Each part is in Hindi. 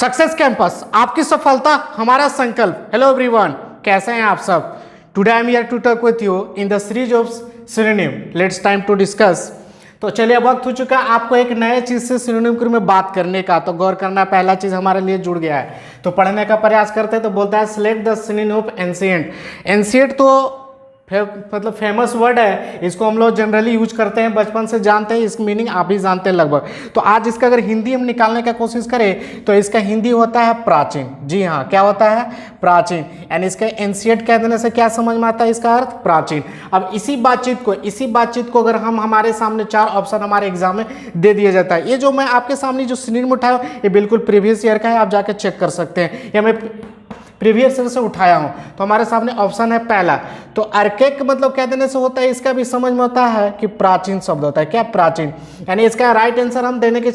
सक्सेस कैंपस, आपकी सफलता हमारा संकल्प। हेलो एवरीवन, कैसे हैं आप सब? Today I am here to talk with you in the series of synonym. Let's time to discuss. तो चलिए, अब वक्त हो चुका है आपको एक नए चीज से सिनोनिम के रूप में बात करने का। तो गौर करना, पहला चीज हमारे लिए जुड़ गया है, तो पढ़ने का प्रयास करते हैं। तो बोलता है select the synonym of ancient. Ancient तो मतलब फेमस वर्ड है, इसको हम लोग जनरली यूज करते हैं, बचपन से जानते हैं, इसकी मीनिंग आप भी जानते हैं लगभग। तो आज इसका अगर हिंदी हम निकालने का कोशिश करें तो इसका हिंदी होता है प्राचीन। जी हाँ, क्या होता है? प्राचीन। यानी इसका एंशिएंट कह देने से क्या समझ में आता है? इसका अर्थ प्राचीन। अब इसी बातचीत को अगर हम हमारे सामने चार ऑप्शन हमारे एग्जाम में दे दिया जाता है। ये जो मैं आपके सामने जो सिनोनिम उठाया ये बिल्कुल प्रीवियस ईयर का है, आप जाके चेक कर सकते हैं, या मैं प्रीवियस ईयर से उठाया हूं। तो हमारे सामने ऑप्शन है पहला, तो अर्केक मतलब कह देने से होता है, इसका भी समझ में होता है कि प्राचीन शब्द होता है। क्या? प्राचीन। यानी इसका राइट आंसर हम देने के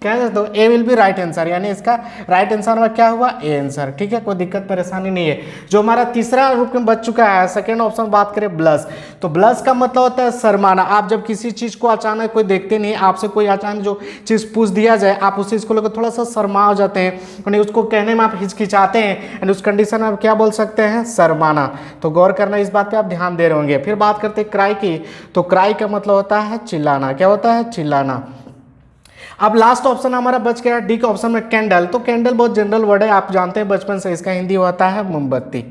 क्या है, तो A will be right answer, यानी इसका राइट आंसर में क्या हुआ? A answer. ठीक है, कोई दिक्कत परेशानी नहीं है। जो हमारा तीसरा रूप में बच चुका है, सेकेंड ऑप्शन बात करें ब्लश, तो ब्लश का मतलब होता है शर्माना। आप जब किसी चीज को अचानक कोई देखते नहीं, आपसे कोई अचानक जो चीज पूछ दिया जाए, आप उस चीज को लेकर थोड़ा सा शर्मा हो जाते हैं, यानी उसको कहने में आप हिचकिचाते हैं, यानी उस कंडीशन में आप क्या बोल सकते हैं? शर्माना। तो गौर करना, इस बात पे आप ध्यान दे रहे होंगे। फिर बात करते हैं क्राई की, तो क्राई का मतलब होता है चिल्लाना। क्या होता है? चिल्लाना। अब लास्ट ऑप्शन हमारा बच गया डी का ऑप्शन में कैंडल। तो कैंडल बहुत जनरल वर्ड है, आप जानते हैं बचपन से, इसका हिंदी होता है मोमबत्ती।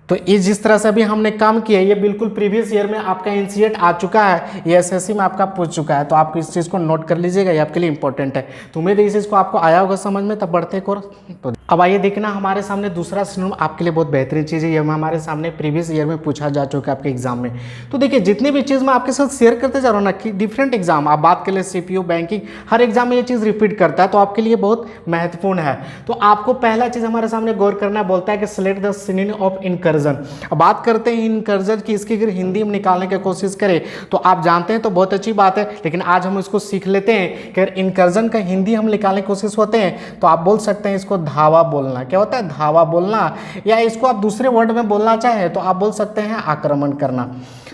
तो ये जिस तरह से भी हमने काम किया, ये बिल्कुल प्रीवियस ईयर में आपका एंशिएंट आ चुका है, ये एसएससी में आपका पूछ चुका है। तो आप इस चीज़ को नोट कर लीजिएगा, ये आपके लिए इंपॉर्टेंट है। तो उम्मीद है इस चीज़ को आपको आया होगा समझ में। तब बढ़ते कोर्स। तो अब आइए देखना, हमारे सामने दूसरा सिनोनिम आपके लिए बहुत बेहतरीन चीज़ है, ये हमारे सामने प्रीवियस ईयर में पूछा जा चुका है आपके एग्जाम में। तो देखिए, जितनी भी चीज़ मैं आपके साथ शेयर करते जा रहा हूँ ना, कि डिफरेंट एग्जाम आप बात कर ले, सीपीयू, बैंकिंग, हर एग्जाम में ये चीज़ रिपीट करता है, तो आपके लिए बहुत महत्वपूर्ण है। तो आपको पहला चीज़ हमारे सामने गौर करना, बोलता है कि select the synonym of incursion. अब बात करते हैं इनकर्जन की, इसकी अगर हिंदी में निकालने की कोशिश करें तो आप जानते हैं, तो बहुत अच्छी बात है, लेकिन आज हम इसको सीख लेते हैं कि अगर इनकर्जन का हिंदी हम निकालने की कोशिश होते हैं तो आप बोल सकते हैं इसको धावा बोलना। क्या होता है? धावा बोलना। या इसको आप दूसरे वर्ड में बोलना चाहें तो आप बोल सकते हैं आक्रमण करना।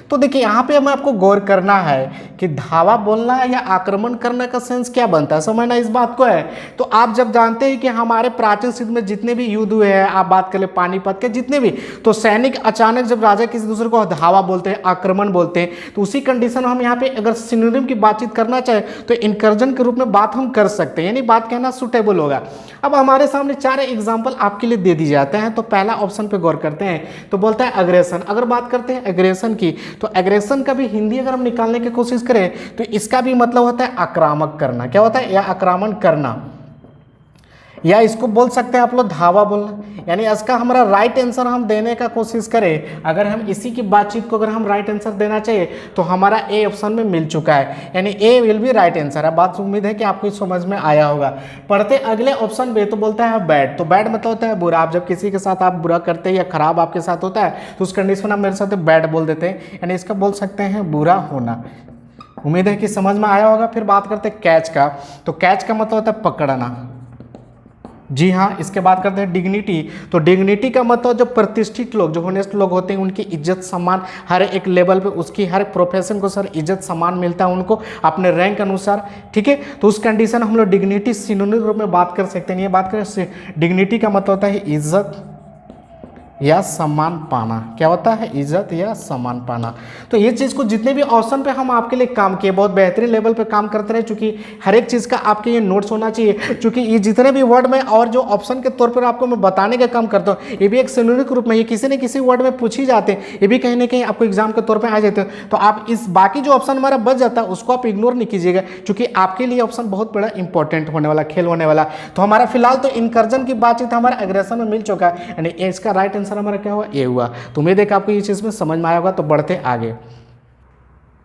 तो देखिए, यहाँ पे हमें आपको गौर करना है कि धावा बोलना या आक्रमण करने का सेंस क्या बनता है, समझना इस बात को है। तो आप जब जानते हैं कि हमारे प्राचीन युद्ध में जितने भी युद्ध हुए हैं, आप बात कर ले पानीपत के जितने भी, तो सैनिक अचानक जब राजा किसी दूसरे को धावा बोलते हैं, आक्रमण बोलते हैं, तो उसी कंडीशन में हम यहाँ पे अगर सिनोनिम की बातचीत करना चाहे तो इनकर्जन के रूप में बात हम कर सकते हैं, यानी बात कहना सुटेबल होगा। अब हमारे सामने चार एग्जाम्पल आपके लिए दे दिए जाते हैं। तो पहला ऑप्शन पे गौर करते हैं, तो बोलता है अग्रेशन। अगर बात करते हैं एग्रेशन की, तो एग्रेशन का भी हिंदी अगर हम निकालने की कोशिश करें तो इसका भी मतलब होता है आक्रामक करना। क्या होता है? या आक्रमण करना, या इसको बोल सकते हैं आप लोग धावा बोलना। यानी इसका हमारा राइट आंसर हम देने का कोशिश करें, अगर हम इसी की बातचीत को अगर हम राइट आंसर देना चाहिए तो हमारा ए ऑप्शन में मिल चुका है, यानी ए विल बी राइट आंसर है। बात उम्मीद है कि आपको समझ में आया होगा। पढ़ते अगले ऑप्शन पे, तो बोलता है बैड। तो बैड मतलब होता है बुरा। आप जब किसी के साथ आप बुरा करते हैं या खराब आपके साथ होता है तो उस कंडीशन में आप मेरे साथ बैड बोल देते हैं, यानी इसका बोल सकते हैं बुरा होना। उम्मीद है कि समझ में आया होगा। फिर बात करते हैं कैच का, तो कैच का मतलब होता है पकड़ना। जी हाँ, इसके बाद करते हैं डिग्निटी। तो डिग्निटी का मतलब जो प्रतिष्ठित लोग, जो होनेस्ट लोग होते हैं, उनकी इज्जत सम्मान हर एक लेवल पे, उसकी हर प्रोफेशन को सर इज्जत सम्मान मिलता है उनको अपने रैंक अनुसार। ठीक है, तो उस कंडीशन हम लोग डिग्निटी सिनोनिम रूप में बात कर सकते हैं। ये बात करें, डिग्निटी का मतलब होता है इज्जत या सम्मान पाना। क्या होता है? इज्जत या सम्मान पाना। तो ये चीज़ को जितने भी ऑप्शन पे हम आपके लिए काम किए, बहुत बेहतरीन लेवल पे काम करते रहे, चूंकि हर एक चीज़ का आपके ये नोट्स होना चाहिए, क्योंकि ये जितने भी वर्ड में और जो ऑप्शन के तौर पर आपको मैं बताने का काम करता हूँ, ये भी एक सिनोनिम के रूप में, ये किसी न किसी वर्ड में पूछ ही जाते हैं, ये भी कहीं ना कहीं आपको एग्जाम के तौर पर आ जाते हैं। तो आप इस बाकी जो ऑप्शन हमारा बच जाता है उसको आप इग्नोर नहीं कीजिएगा, क्योंकि आपके लिए ऑप्शन बहुत बड़ा इंपॉर्टेंट होने वाला, खेल होने वाला। तो हमारा फिलहाल तो इनकर्जन की बातचीत हमारा एग्रेशन में मिल चुका है, यानी इसका राइट आंसर हमारा क्या हुआ? ये हुआ। तो उम्मीद है कि आपको ये चीज़ में समझ में आया होगा। तो बढ़ते आगे।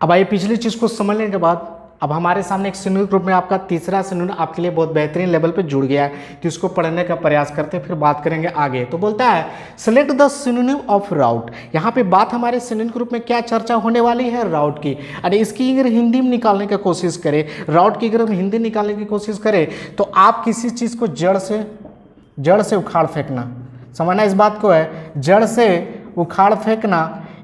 अब आइए पिछली चीज़ को समझने के बाद अब हमारे सामने एक सिनोनिम ग्रुप में आपका तीसरा सिनोनिम आपके लिए बहुत बेहतरीन लेवल पे जुड़ गया है, तो इसको पढ़ने का प्रयास करते हैं, फिर बात करेंगे आगे। तो बोलता है सिलेक्ट द सिनोनिम ऑफ राउट। यहाँ पे बात हमारे सिनोनिम ग्रुप में क्या चर्चा होने वाली है? राउट की। अरे इसकी अगर हिंदी में निकालने की कोशिश करें, राउट की अगर हम हिंदी निकालने की कोशिश करें तो आप किसी चीज़ को जड़ से उखाड़ फेंकना, समझना इस बात को है, जड़ से उखाड़ फेंकना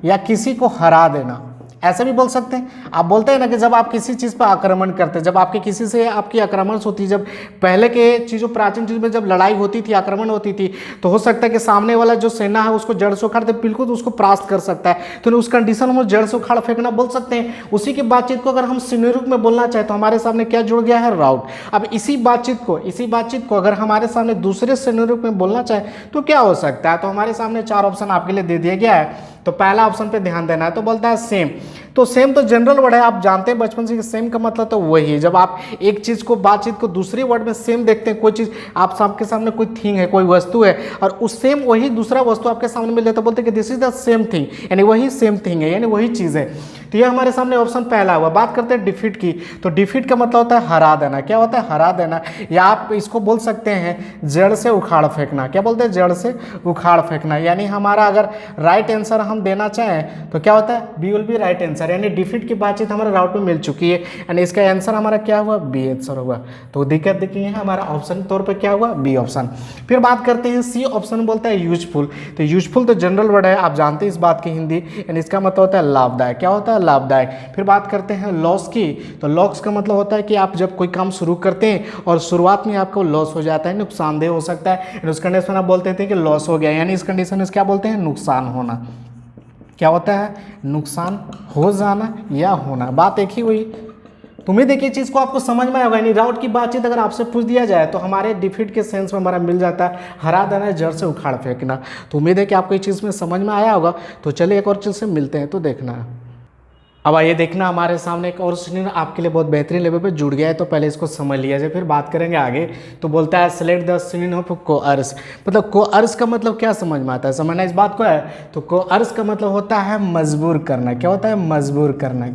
या किसी को हरा देना, ऐसे भी बोल सकते हैं। आप बोलते हैं ना कि जब आप किसी चीज़ पर आक्रमण करते हैं, जब आपके किसी से आपकी आक्रमण होती है, जब पहले के चीज़ों प्राचीन चीज़ में जब लड़ाई होती थी, आक्रमण होती थी, तो हो सकता है कि सामने वाला जो सेना है उसको जड़ से उखाड़ दे, बिल्कुल उसको परास्त कर सकता है। तो उस कंडीशन में जड़ से उखाड़ फेंकना बोल सकते हैं। उसी की बातचीत को अगर हम सिनेरियो रूप में बोलना चाहे तो हमारे सामने क्या जुड़ गया है, राउट। अब इसी बातचीत को अगर हमारे सामने दूसरे सिनेरियो रूप में बोलना चाहे तो क्या हो सकता है। तो हमारे सामने 4 ऑप्शन आपके लिए दे दिया गया है। तो पहला ऑप्शन पे ध्यान देना है। तो बोलता है सेम। तो सेम तो जनरल वर्ड है, आप जानते हैं बचपन से कि सेम का मतलब तो वही है। जब आप एक चीज़ को बातचीत को दूसरे वर्ड में सेम देखते हैं, कोई चीज़ आप सबके सामने कोई थिंग है, कोई वस्तु है, और उस सेम वही दूसरा वस्तु आपके सामने मिल जाए तो बोलते हैं कि this is the same thing, यानी वही सेम थिंग है, यानी वही चीज़ है। तो ये हमारे सामने ऑप्शन पहला हुआ। बात करते हैं डिफीट की। तो डिफीट का मतलब होता है हरा देना। क्या होता है, हरा देना। या आप इसको बोल सकते हैं जड़ से उखाड़ फेंकना। क्या बोलते हैं, जड़ से उखाड़ फेंकना। यानी हमारा अगर राइट आंसर हम देना चाहें तो क्या होता है, B will be right answer. यानी डिफीट की बातचीत हमारे राउट में मिल चुकी है, यानी इसका आंसर हमारा क्या हुआ, बी आंसर होगा। तो दिक्कत देखिए हमारा ऑप्शन तौर पर क्या हुआ, बी ऑप्शन। फिर बात करते हैं सी ऑप्शन, बोलता है यूजफुल। तो यूजफुल तो जनरल वर्ड है, आप जानते हैं इस बात की हिंदी, यानी इसका मतलब होता है लाभदायक। क्या होता है, लाभदायक। फिर बात करते हैं लॉस की। तो लॉस का मतलब होता है कि आप जब कोई काम शुरू करते हैं और शुरुआत में आपको लॉस हो जाता है, नुकसानदेह हो सकता है, उस कंडीशन में आप बोलते थे कि लॉस हो गया, यानी इस कंडीशन में क्या बोलते हैं, नुकसान होना। क्या होता है, नुकसान हो जाना या होना, बात एक ही हुई। तो उम्मीद है कि चीज़ को आपको समझ में आएगा। यानी राउट की बातचीत अगर आपसे पूछ दिया जाए तो हमारे डिफीट के सेंस में हमारा मिल जाता है हरा देना, जड़ से उखाड़ फेंकना। तो उम्मीद है कि आपको ये चीज़ में समझ में आया होगा। तो चलिए एक और चीज़ से मिलते हैं, तो देखना। अब आइए देखना, हमारे सामने एक और सिनोनिम आपके लिए बहुत बेहतरीन लेवल पे जुड़ गया है। तो पहले इसको समझ लिया जाए, फिर बात करेंगे आगे। तो बोलता है select the synonym of cores. मतलब कोअर्स का मतलब क्या समझ में आता है, समझना इस बात को है। तो कोअर्स का मतलब होता है मजबूर करना। क्या होता है, मजबूर करना।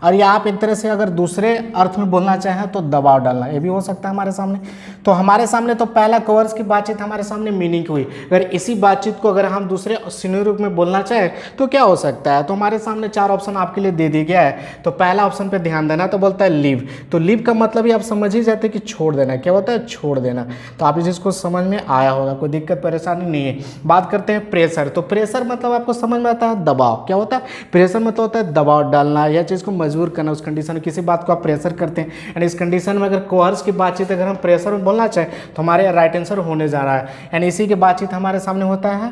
और या आप एक तरह से अगर दूसरे अर्थ में बोलना चाहें तो दबाव डालना, ये भी हो सकता है हमारे सामने। तो हमारे सामने तो पहला कोअर्स की बातचीत हमारे सामने मीनिंग हुई। अगर इसी बातचीत को अगर हम दूसरे सिनोनिम रूप में बोलना चाहें तो क्या हो सकता है। तो हमारे सामने 4 ऑप्शन आपके लिए दे दिया गया है। तो पहला ऑप्शन पे ध्यान देना। तो बोलता है लीव। तो लीव का मतलब ही आप समझ ही जाते हैं कि छोड़ देना। क्या होता है, छोड़ देना। तो आप जिसको समझ में आया होगा, कोई दिक्कत परेशानी नहीं है। बात करते हैं प्रेशर। तो प्रेशर मतलब आपको समझ में आता है दबाव। क्या होता है, प्रेशर मतलब होता है दबाव डालना या चीज़ को मजबूर करना। उस कंडीशन में किसी बात को आप प्रेशर करते हैं, यानी इस कंडीशन में अगर कोअर्स की बातचीत अगर हम प्रेशर में बोलना चाहें तो हमारे राइट आंसर होने जा रहा है। यानी इसी की बातचीत हमारे सामने होता है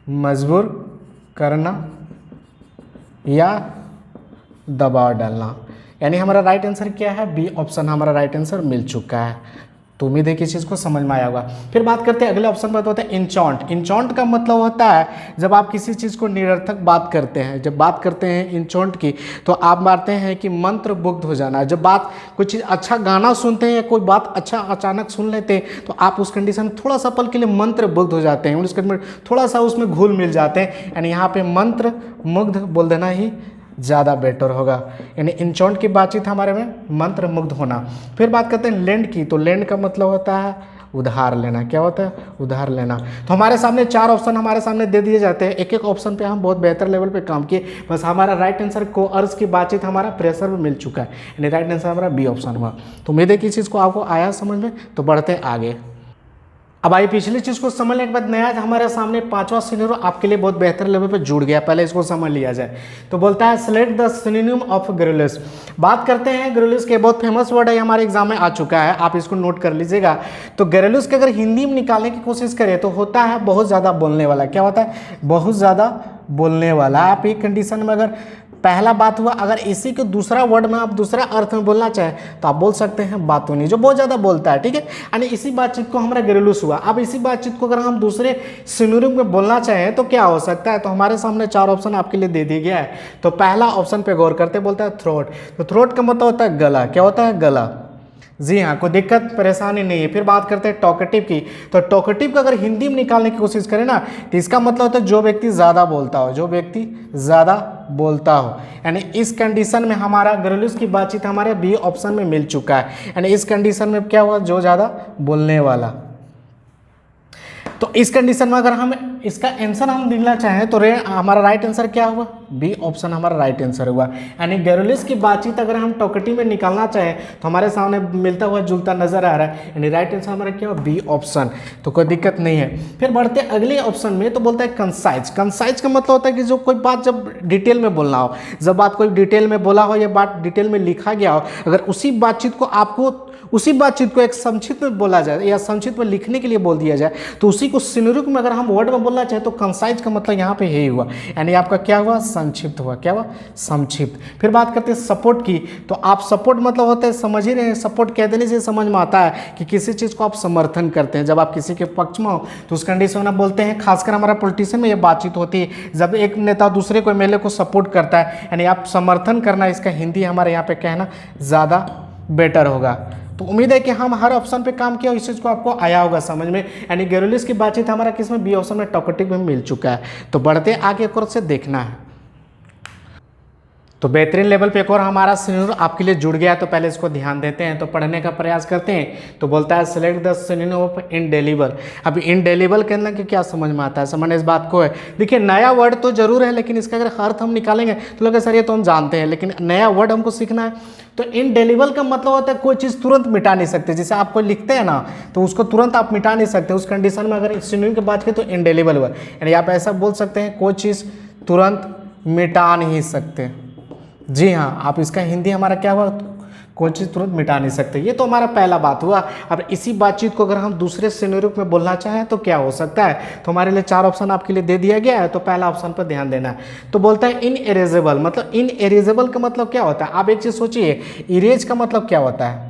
मजबूर करना या दबाव डालना। यानी हमारा राइट आंसर क्या है, बी ऑप्शन हमारा राइट आंसर मिल चुका है। तो उम्मीद है कि इस चीज़ को समझ में आया होगा। फिर बात करते हैं अगले ऑप्शन पर, तो होता है इंचॉन्ट। इंचॉन्ट का मतलब होता है जब आप किसी चीज़ को निरर्थक बात करते हैं। जब बात करते हैं इंचॉन्ट की तो आप मानते हैं कि मंत्र मुग्ध हो जाना। जब बात कुछ अच्छा गाना सुनते हैं या कोई बात अच्छा अचानक सुन लेते हैं तो आप उस कंडीशन में थोड़ा सा पल के लिए मंत्र मुग्ध हो जाते हैं, उसके थोड़ा सा उसमें घुल मिल जाते हैं। यानी यहाँ पे मंत्र मुग्ध बोल देना ही ज़्यादा बेटर होगा। यानी इंचॉन्ट की बातचीत हमारे में मंत्र मुग्ध होना। फिर बात करते हैं लैंड की। तो लैंड का मतलब होता है उधार लेना। क्या होता है, उधार लेना। तो हमारे सामने 4 ऑप्शन हमारे सामने दे दिए जाते हैं। एक एक ऑप्शन पे हम बहुत बेहतर लेवल पे काम किए। बस हमारा राइट आंसर कोअर्स की बातचीत हमारा प्रेशर में मिल चुका है, यानी राइट आंसर हमारा बी ऑप्शन हुआ। तो उम्मीद है कि इस चीज़ को आपको आया समझ में। तो बढ़ते हैं आगे। अब आइए पिछली चीज़ को समझने के बाद नया हमारे सामने 5वां सिनोनिम आपके लिए बहुत बेहतर लेवल पे जुड़ गया। पहले इसको समझ लिया जाए। तो बोलता है सेलेक्ट द सिनोनिम ऑफ ग्रेवियस। बात करते हैं ग्रेवियस के, बहुत फेमस वर्ड है, हमारे एग्जाम में आ चुका है, आप इसको नोट कर लीजिएगा। तो ग्रेवियस के अगर हिंदी में निकालने की कोशिश करें तो होता है बहुत ज़्यादा बोलने वाला। क्या होता है, बहुत ज़्यादा बोलने वाला। आप एक कंडीशन में अगर पहला बात हुआ, अगर इसी के दूसरा वर्ड में आप दूसरा अर्थ में बोलना चाहें तो आप बोल सकते हैं बातूनी, जो बहुत ज़्यादा बोलता है। ठीक है, यानी इसी बातचीत को हमारा ग्रेवियस हुआ। अब इसी बातचीत को अगर हम दूसरे सिनोनिम में बोलना चाहें तो क्या हो सकता है। तो हमारे सामने 4 ऑप्शन आपके लिए दे दिया गया है। तो पहला ऑप्शन पे गौर करते, बोलता है थ्रोट। तो थ्रोट का मतलब होता है गला। क्या होता है, गला। जी हाँ, कोई दिक्कत परेशानी नहीं है। फिर बात करते हैं टॉकेटिव की। तो टॉकेटिव का अगर हिंदी में निकालने की कोशिश करें ना तो इसका मतलब होता है जो व्यक्ति ज़्यादा बोलता हो, जो व्यक्ति ज़्यादा बोलता हो। यानी इस कंडीशन में हमारा ग्रेवियस की बातचीत हमारे बी ऑप्शन में मिल चुका है। यानी इस कंडीशन में क्या हुआ, जो ज़्यादा बोलने वाला। तो इस कंडीशन में अगर हम इसका आंसर हम निकलना चाहें तो हमारा राइट आंसर क्या हुआ, बी ऑप्शन हमारा राइट आंसर हुआ। यानी गैरोलिस की बातचीत अगर हम टोकेटिव में निकालना चाहें तो हमारे सामने मिलता हुआ जुलता नजर आ रहा है, यानी राइट आंसर हमारा क्या हुआ, बी ऑप्शन। तो कोई दिक्कत नहीं है। फिर बढ़ते अगले ऑप्शन में, तो बोलता है कंसाइज। कंसाइज का मतलब होता है कि जो कोई बात जब डिटेल में बोलना हो, जब बात कोई डिटेल में बोला हो या बात डिटेल में लिखा गया हो, अगर उसी बातचीत को एक संक्षिप्त में बोला जाए या संक्षिप्त में लिखने के लिए बोल दिया जाए, तो उसी को सिनोरिक में अगर हम वर्ड में बोलना चाहें तो कंसाइज का मतलब यहाँ पे यही हुआ, यानी आपका क्या हुआ, संक्षिप्त हुआ। क्या हुआ, संक्षिप्त। फिर बात करते हैं सपोर्ट की। तो आप सपोर्ट मतलब होता है, समझ ही रहे हैं, सपोर्ट कह देने से समझ में आता है कि किसी चीज़ को आप समर्थन करते हैं। जब आप किसी के पक्ष में हो तो उस कंडीशन में बोलते हैं, खासकर हमारा पॉलिटिशियन में ये बातचीत होती है, जब एक नेता दूसरे को एमएलए को सपोर्ट करता है, यानी आप समर्थन करना, इसका हिंदी हमारे यहाँ पे कहना ज़्यादा बेटर होगा। तो उम्मीद है कि हम हर ऑप्शन पे काम किया, इस चीज़ को आपको आया होगा समझ में। यानी गैरोलिस की बातचीत हमारा किस में, बी ऑप्शन में टोकेटिव में मिल चुका है। तो बढ़ते आगे एक और से देखना है। तो बेहतरीन लेवल पे एक और हमारा सिनोनिम आपके लिए जुड़ गया है, तो पहले इसको ध्यान देते हैं, तो पढ़ने का प्रयास करते हैं। तो बोलता है select the synonym of indelible. अब इनडेलिबल के अंदर क्या समझ में आता है, समझने इस बात को है। देखिए नया वर्ड तो जरूर है, लेकिन इसका अगर अर्थ हम निकालेंगे तो लोग सर ये तो हम जानते हैं, लेकिन नया वर्ड हमको सीखना है। तो इनडेलिबल का मतलब होता है कोई चीज़ तुरंत मिटा नहीं सकते। जैसे आप कोई लिखते हैं ना, तो उसको तुरंत आप मिटा नहीं सकते। उस कंडीशन में अगर सिनोनिम की बात करें तो इनडेलिबल हुआ, यानी आप ऐसा बोल सकते हैं कोई चीज़ तुरंत मिटा नहीं सकते। जी हाँ, आप इसका हिंदी हमारा क्या हुआ, कोई चीज़ तुरंत मिटा नहीं सकते। ये तो हमारा पहला बात हुआ। अब इसी बातचीत को अगर हम दूसरे सिनेरियो में बोलना चाहें तो क्या हो सकता है, तो हमारे लिए 4 ऑप्शन आपके लिए दे दिया गया है। तो पहला ऑप्शन पर ध्यान देना है। तो बोलता है इनएरेजेबल। मतलब इनएरेजेबल का मतलब क्या होता है, आप एक चीज़ सोचिए, इरेज का मतलब क्या होता है।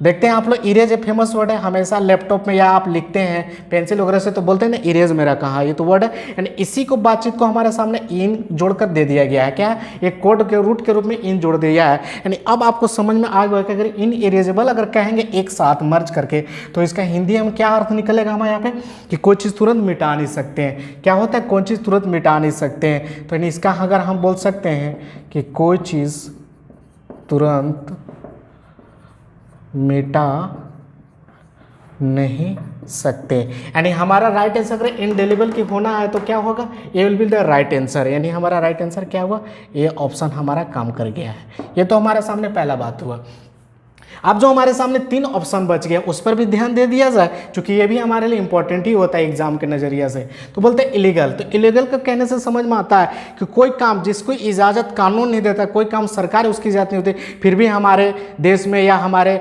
देखते हैं आप लोग, इरेज एक फेमस वर्ड है, हमेशा लैपटॉप में या आप लिखते हैं पेंसिल वगैरह से तो बोलते हैं ना इरेज मेरा कहाँ, ये तो वर्ड है। यानी इसी को बातचीत को हमारे सामने इन जोड़कर दे दिया गया है। क्या है, एक कोड के रूट के रूप में इन जोड़ दिया है। यानी अब आपको समझ में आ गया कि अगर इन इरेजेबल अगर कहेंगे एक साथ मर्ज करके, तो इसका हिंदी में क्या अर्थ निकलेगा हमारे यहाँ पे, कि कोई चीज़ तुरंत मिटा नहीं सकते हैं। क्या होता है, कोई चीज़ तुरंत मिटा नहीं सकते हैं। तो इसका अगर हम बोल सकते हैं कि कोई चीज़ तुरंत मिटा नहीं सकते, यानी हमारा राइट आंसर अगर इनडेलिबल की होना है तो क्या होगा, ये will be the right answer. यानी हमारा राइट आंसर क्या हुआ, ये ऑप्शन हमारा काम कर गया है। ये तो हमारे सामने पहला बात हुआ। अब जो हमारे सामने 3 ऑप्शन बच गए उस पर भी ध्यान दे दिया जाए, क्योंकि ये भी हमारे लिए इंपॉर्टेंट ही होता है एग्जाम के नज़रिए से। तो बोलते हैं इलीगल। तो इलीगल का कहने से समझ में आता है कि कोई काम जिसको इजाज़त कानून नहीं देता, कोई काम सरकार उसकी इजाज़त नहीं होती, फिर भी हमारे देश में या हमारे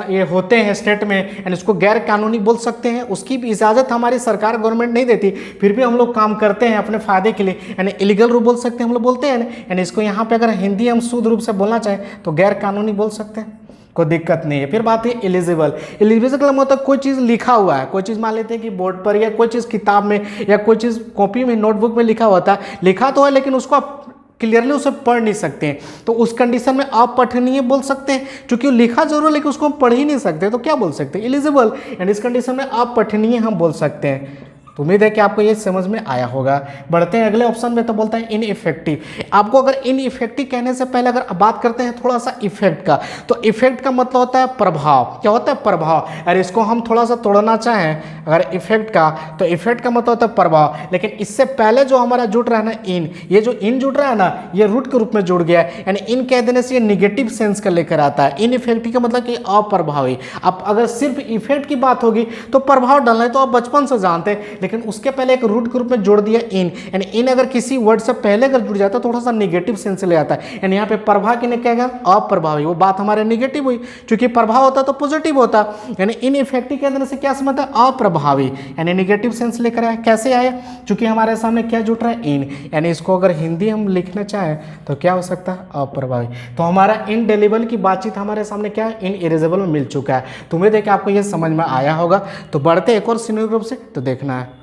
ये होते हैं स्टेट में, यानी उसको गैर कानूनी बोल सकते हैं। उसकी भी इजाज़त हमारी सरकार गवर्नमेंट नहीं देती, फिर भी हम लोग काम करते हैं अपने फ़ायदे के लिए, यानी इलीगल रूप बोल सकते हैं हम लोग बोलते हैं। यानी इसको यहाँ पे अगर हिंदी हम शुद्ध रूप से बोलना चाहें तो गैर कानूनी बोल सकते हैं, कोई दिक्कत नहीं है। फिर बात है एलिजिबल। एलिजिबल का मतलब कोई चीज़ लिखा हुआ है, कोई चीज़ मान लेते हैं कि बोर्ड पर, या कोई चीज़ किताब में, या कोई चीज़ कॉपी में, नोटबुक में लिखा होता है, लिखा तो है लेकिन उसको आप क्लियरली उसे पढ़ नहीं सकते हैं, तो उस कंडीशन में आप पठनीय बोल सकते हैं। क्योंकि लिखा जरूर लेकिन उसको हम पढ़ ही नहीं सकते, तो क्या बोल सकते हैं, एलिजिबल। यानी इस कंडीशन में आप पठनीय हम बोल सकते हैं। तो उम्मीद है कि आपको ये समझ में आया होगा। बढ़ते हैं अगले ऑप्शन में। तो बोलता है इनइफेक्टिव। आपको अगर इनइफेक्टिव कहने से पहले अगर बात करते हैं थोड़ा सा इफेक्ट का, तो इफेक्ट का मतलब होता है प्रभाव। क्या होता है, प्रभाव। अगर इसको हम थोड़ा सा तोड़ना चाहें अगर इफेक्ट का, तो इफेक्ट का मतलब होता है प्रभाव। लेकिन इससे पहले जो हमारा जुड़ रहा है ना इन, ये जो इन जुड़ रहा है ना, ये रूट के रूप में जुड़ गया है। यानी इन कह देने से ये निगेटिव सेंस का लेकर आता है। इनइफेक्टिव का मतलब कि अप्रभावी। अब अगर सिर्फ इफेक्ट की बात होगी तो प्रभाव डालना है तो आप बचपन से जानते हैं, लेकिन उसके पहले एक रूट के रूप में जोड़ दिया इन। यानी इन अगर किसी वर्ड से पहले अगर जुड़ जाता है थोड़ा सा निगेटिव सेंस ले आता है। यानी यहाँ पे प्रभाव किने कहेगा, अप्रभावी। वो बात हमारे निगेटिव हुई, क्योंकि प्रभाव होता तो पॉजिटिव होता। यानी इनइफेक्टिव के अंदर से क्या समझता है, अप्रभावी, यानी निगेटिव सेंस लेकर आया। कैसे आया, क्योंकि हमारे सामने क्या जुड़ रहा है, इन। यानी इसको अगर हिंदी हम लिखना चाहें तो क्या हो सकता है, अप्रभावी। तो हमारा इनडेलिबल की बातचीत हमारे सामने क्या है, इनइरेजेबल में मिल चुका है। तो उम्मीद है कि आपको ये समझ में आया होगा। तो बढ़ते एक और सिनोनिम ग्रुप से, तो देखना है।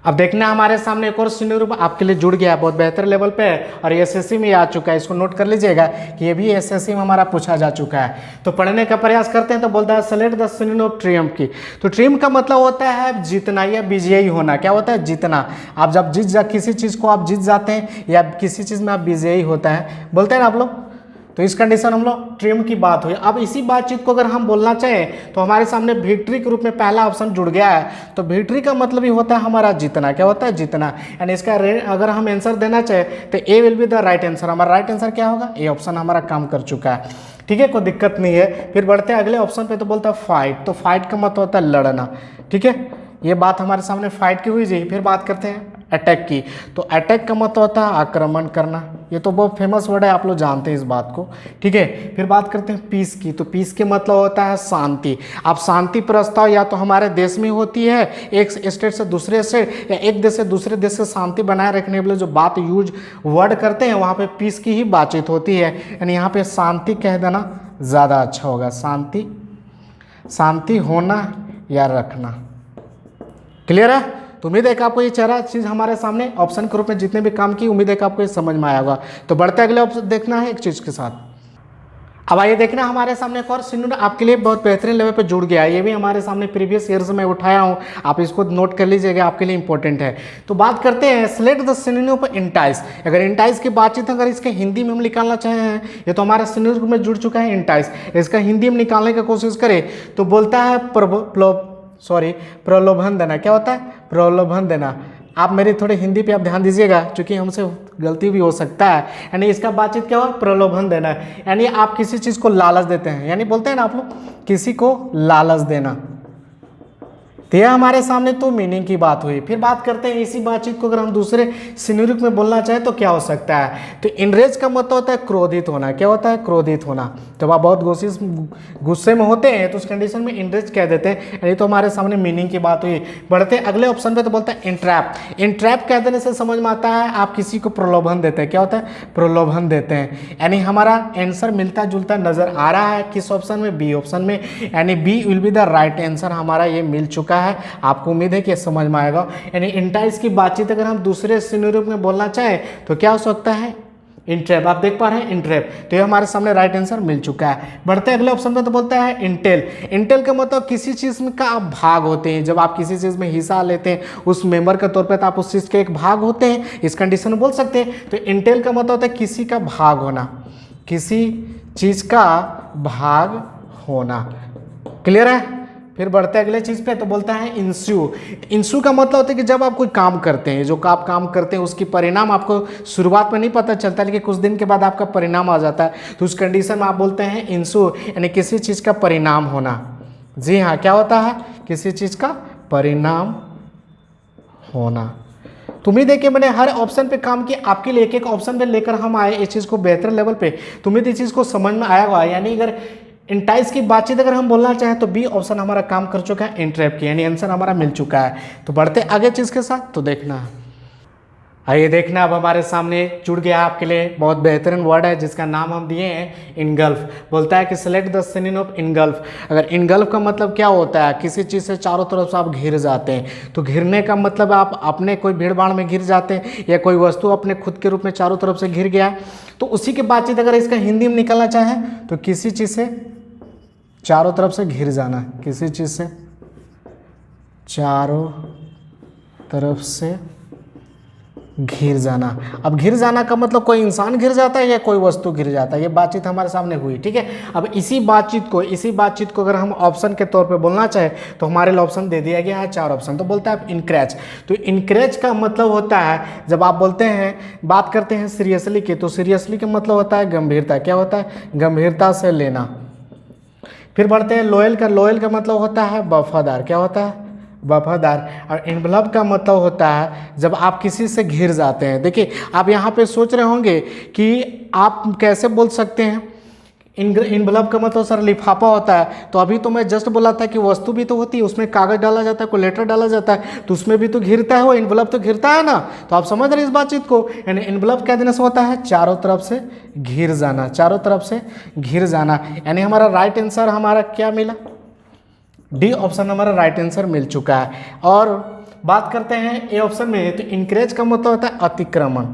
अब देखना हमारे सामने एक और सिनोनिम आपके लिए जुड़ गया है, बहुत बेहतर लेवल पे है, और एसएससी में आ चुका है। इसको नोट कर लीजिएगा कि ये भी एसएससी में हमारा पूछा जा चुका है। तो पढ़ने का प्रयास करते हैं। तो बोलता है select the synonym of Triumph की। तो ट्रियम्फ का मतलब होता है जीतना या विजयी होना। क्या होता है, जीतना। आप जब किसी चीज़ को आप जीत जाते हैं या किसी चीज़ में आप विजयी होता है, बोलते हैं ना आप लोग। तो इस कंडीशन हम लोग ट्रिम की बात हुई। अब इसी बातचीत को अगर हम बोलना चाहें तो हमारे सामने विक्ट्री के रूप में पहला ऑप्शन जुड़ गया है। तो विक्ट्री का मतलब ही होता है हमारा जीतना। क्या होता है? जीतना। यानी इसका अगर हम आंसर देना चाहें तो A will be the right answer. हमारा राइट आंसर क्या होगा? ए ऑप्शन हमारा काम कर चुका है। ठीक है, कोई दिक्कत नहीं है। फिर बढ़ते हैं अगले ऑप्शन पे, तो बोलता है फाइट। तो फाइट का मतलब होता है लड़ना। ठीक है, ये बात हमारे सामने फाइट की हुई जी। फिर बात करते हैं अटैक की। तो अटैक का मतलब होता है आक्रमण करना। ये तो बहुत फेमस वर्ड है, आप लोग जानते हैं इस बात को। ठीक है, फिर बात करते हैं पीस की। तो पीस के मतलब होता है शांति। अब शांति प्रस्ताव या तो हमारे देश में होती है, एक स्टेट से दूसरे स्टेट, या एक देश से दूसरे देश से शांति बनाए रखने के लिए जो बात यूज वर्ड करते हैं वहाँ पे पीस की ही बातचीत होती है। यानी यहाँ पे शांति कह देना ज़्यादा अच्छा होगा। शांति, शांति होना या रखना। क्लियर है? तो उम्मीद है कि आपको ये चारा चीज़ हमारे सामने ऑप्शन के रूप में जितने भी काम की, उम्मीद है कि आपको ये समझ में आया होगा। तो बढ़ते अगले ऑप्शन देखना है एक चीज़ के साथ। अब आइए देखना हमारे सामने एक और सिनोनिम आपके लिए बहुत बेहतरीन लेवल पे जुड़ गया है। ये भी हमारे सामने प्रीवियस ईयर्स में उठाया हूँ, आप इसको नोट कर लीजिएगा, आपके लिए इंपॉर्टेंट है। तो बात करते हैं select the synonym of entice. अगर इंटाइस की बातचीत अगर इसके हिंदी में हम निकालना चाहें, ये तो हमारा सिनोनिम में जुड़ चुका है इंटाइस, इसका हिंदी में निकालने की कोशिश करें तो बोलता है प्रलोभन देना। क्या होता है? प्रलोभन देना। आप मेरी थोड़ी हिंदी पे आप ध्यान दीजिएगा, क्योंकि हमसे गलती भी हो सकता है। यानी इसका बातचीत क्या हुआ? प्रलोभन देना। यानी आप किसी चीज़ को लालच देते हैं, यानी बोलते हैं ना आप लोग किसी को लालच देना। तो यह हमारे सामने तो मीनिंग की बात हुई। फिर बात करते हैं इसी बातचीत को अगर हम दूसरे सिनोनिम में बोलना चाहें तो क्या हो सकता है? तो इनरेज का मतलब होता है क्रोधित होना। क्या होता है? क्रोधित होना। जब आप बहुत गुस्से में होते हैं तो उस कंडीशन में इनरेज कह देते हैं। ये तो हमारे सामने मीनिंग की बात हुई। बढ़ते अगले ऑप्शन पे, तो बोलता है इंट्रैप। इंट्रैप कह देने से समझ में आता है आप किसी को प्रलोभन देते हैं। क्या होता है? प्रलोभन देते हैं। यानी हमारा आंसर मिलता जुलता नजर आ रहा है किस ऑप्शन में? बी ऑप्शन में। यानी B will be the right answer हमारा ये मिल चुका है। आपको उम्मीद है कि समझ में आएगा। यानी इंटाइस की बातचीत अगर हम दूसरे सिनोनिम में बोलना चाहें तो क्या हो सकता है? इंट्रैप। आप देख पा रहे हैं इंट्रैप। तो ये हमारे सामने राइट आंसर मिल चुका है। बढ़ते अगले ऑप्शन पे, तो बोलता है इंटेल। इंटेल का मतलब किसी चीज़ में का आप भाग होते हैं। जब आप किसी चीज़ में हिस्सा लेते हैं उस मेंबर के तौर पे, तो आप उस चीज़ के एक भाग होते हैं, इस कंडीशन में बोल सकते हैं। तो इंटेल का मतलब होता है किसी का भाग होना, किसी चीज़ का भाग होना। क्लियर है? फिर बढ़ते हैं अगले चीज़ पे, तो बोलता है इंस्यू। इंस्यू का मतलब होता है कि जब आप कोई काम करते हैं, जो आप काम करते हैं उसकी परिणाम आपको शुरुआत में नहीं पता चलता, लेकिन कुछ दिन के बाद आपका परिणाम आ जाता है, तो उस कंडीशन में आप बोलते हैं इंस्यू, यानी किसी चीज़ का परिणाम होना। जी हाँ, क्या होता है? किसी चीज़ का परिणाम होना। तो उम्मीद है कि मैंने हर ऑप्शन पे काम किया, आपके लिए एक एक ऑप्शन पे लेकर हम आए इस चीज़ को बेहतर लेवल पे। तो उम्मीद इस चीज़ को समझ में आया हुआ। यानी अगर इंटाइस की बातचीत अगर हम बोलना चाहें तो बी ऑप्शन हमारा काम कर चुका है इंट्रैप की, यानी आंसर हमारा मिल चुका है। तो बढ़ते आगे चीज़ के साथ, तो देखना आइए देखना अब हमारे सामने जुड़ गया आपके लिए बहुत बेहतरीन वर्ड है जिसका नाम हम दिए हैं इनगल्फ। बोलता है कि select the synonym of engulf. अगर इनगल्फ का मतलब क्या होता है? किसी चीज़ से चारों तरफ से आप घिर जाते हैं। तो घिरने का मतलब आप अपने कोई भीड़ भाड़ में घिर जाते हैं, या कोई वस्तु अपने खुद के रूप में चारों तरफ से घिर गया। तो उसी की बातचीत अगर इसका हिंदी में निकालना चाहें तो किसी चीज़ से चारों तरफ से घिर जाना, किसी चीज़ से चारों तरफ से घिर जाना। अब घिर जाना का मतलब कोई इंसान घिर जाता है या कोई वस्तु घिर जाता है, ये बातचीत हमारे सामने हुई। ठीक है, अब इसी बातचीत को अगर हम ऑप्शन के तौर पे बोलना चाहे तो हमारे लिए ऑप्शन दे दिया गया है 4 ऑप्शन। तो बोलता है इनक्रेज। तो इनक्रेज का मतलब होता है जब आप बोलते हैं, बात करते हैं सीरियसली की, तो सीरियसली का मतलब होता है गंभीरता। क्या होता है? गंभीरता से लेना। फिर बढ़ते हैं लोयल का। लोयल का मतलब होता है वफादार। क्या होता है? वफादार। और इन्वलप का मतलब होता है जब आप किसी से घिर जाते हैं। देखिए, आप यहाँ पे सोच रहे होंगे कि आप कैसे बोल सकते हैं। इन्वलप का मतलब सर लिफाफा होता है। तो अभी तो मैं जस्ट बोला था कि वस्तु भी तो होती है, उसमें कागज डाला जाता है, कोई लेटर डाला जाता है, तो उसमें भी तो घिरता है, वो इन्वलप तो घिरता है ना। तो आप समझ रहे हैं इस बातचीत को। यानी इन्वलप कह देने से होता है चारों तरफ से घिर जाना, चारों तरफ से घिर जाना। यानी हमारा राइट आंसर हमारा क्या मिला? डी ऑप्शन हमारा राइट आंसर मिल चुका है। और बात करते हैं ए ऑप्शन में, तो इनक्रेज का मतलब होता है अतिक्रमण।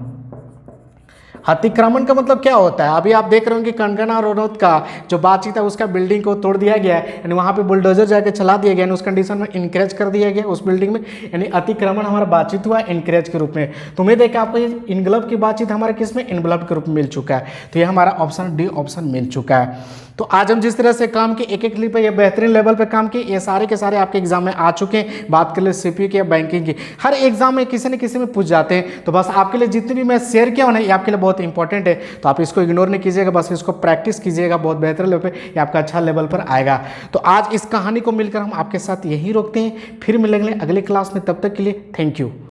अतिक्रमण का मतलब क्या होता है? अभी आप देख रहे होंगे कंगना रनौत का जो बातचीत है उसका बिल्डिंग को तोड़ दिया गया है, यानी वहाँ पे बुलडोजर जाके चला दिया गया, उस कंडीशन में इनकरेज कर दिया गया उस बिल्डिंग में, यानी अतिक्रमण हमारा बातचीत हुआ इनकरेज के रूप में। तो उम्मीद है कि आपको ये इनगलब की बातचीत हमारे किस में इनवलप के रूप में मिल चुका है। तो ये हमारा ऑप्शन डी ऑप्शन मिल चुका है। तो आज हम जिस तरह से काम किए, एक एक क्लिप पे ये बेहतरीन लेवल पे काम किए, ये सारे के सारे आपके एग्जाम में आ चुके हैं। बात कर ले सीपीयू की या बैंकिंग की, हर एग्जाम में किसी न किसी में पूछ जाते हैं। तो बस आपके लिए जितने भी मैं शेयर किया हूं ना, ये आपके लिए बहुत इंपॉर्टेंट है, तो आप इसको इग्नोर नहीं कीजिएगा, बस इसको प्रैक्टिस कीजिएगा, बहुत बेहतर लेवल पे ये आपका अच्छा लेवल पर आएगा। तो आज इस कहानी को मिलकर हम आपके साथ यही रोकते हैं, फिर मिलेंगे अगले क्लास में, तब तक के लिए थैंक यू।